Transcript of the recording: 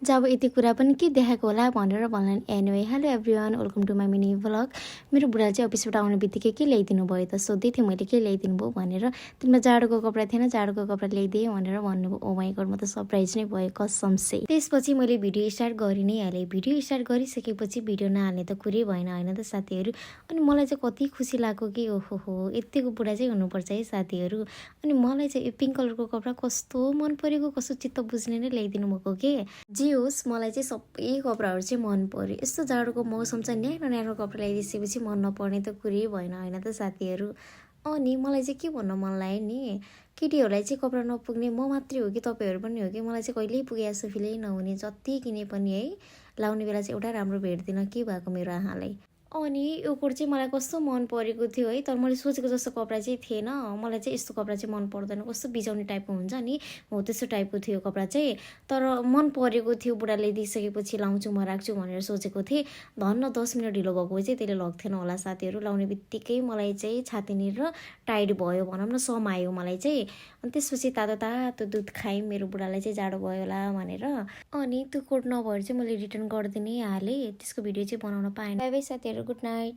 जब यति कुरा पनि के देखाएको होला भनेर भन्लान्। Anyway hello everyone, welcome to my mini vlog. मेरो बुढाले चाहिँ अफिसबाट आउने बित्तिकै के ल्याइदिनु भयो त सोध्दै थिएँ मैले, के ल्याइदिनु भयो भनेर। तिमीलाई जाडोको कपडा थिएन, जाडोको कपडा ल्याइदिएँ भनेर भन्नुभयो। ओ माई गड, म त सरप्राइज नै भयो कसम से। त्यसपछि मैले भिडियो स्टार्ट गरि नै हालेँ। भिडियो स्टार्ट गरिसकेपछि भिडियो नहाल्ने त कुरै भएन होइन त साथीहरू। अनि मलाई चाहिँ कति खुसी लाग्यो कि ओहो हो, यतिको बुढा चाहिँ हुनुपर्छ है साथीहरू। अनि मलाई चाहिँ यो पिङ्क कलरको कपडा कस्तो मन परेको, कस्तो चित्त बुझ्ने नै ल्याइदिनु भएको के। जे होस्, मलाई चाहिँ सबै कपडाहरू चाहिँ मन पर्यो। यस्तो जाडोको मौसम चाहिँ न्यानो न्यानो कपडा ल्याइदिएपछि मन नपर्ने त कुरै भएन होइन त साथीहरू। अनि मलाई चाहिँ के भन्न मन लाग्यो नि, केटीहरूलाई चाहिँ कपडा नपुग्ने म मात्रै हो कि तपाईँहरू पनि हो कि, मलाई चाहिँ कहिल्यै पुगे जस्तो फिलै नहुने। जति किने पनि है, लाउने बेला चाहिँ एउटा राम्रो भेट्दिनँ, के भएको मेरो आँखालाई। अनि यो कोट चाहिँ मलाई कस्तो मन परेको थियो है, तर मैले सोचेको जस्तो कपडा चाहिँ थिएन। मलाई चाहिँ यस्तो कपडा चाहिँ मन पर्दैन, कस्तो बिजाउने टाइपको हुन्छ नि, हो त्यस्तो टाइपको थियो कपडा चाहिँ। तर मन परेको थियो, बुढाले दिइसकेपछि लाउँछु म, राख्छु भनेर सोचेको थिएँ। धन्न 10 मिनट ढिलो भएको चाहिँ त्यसले लग्थेन होला साथीहरू। लाउने बित्तिकै मलाई चाहिँ छातीनिर र टाइट भयो भनौँ न, समायो मलाई चाहिँ। अनि त्यसपछि तातो तातो दुध खाएँ, मेरो बुढालाई चाहिँ जाडो भयो होला भनेर। अनि त्यो कोट नभएर चाहिँ मैले रिटर्न गरिदिनै हालेँ, त्यसको भिडियो चाहिँ बनाउन पाएन। बाई बाई साथीहरू, गुड नाइट।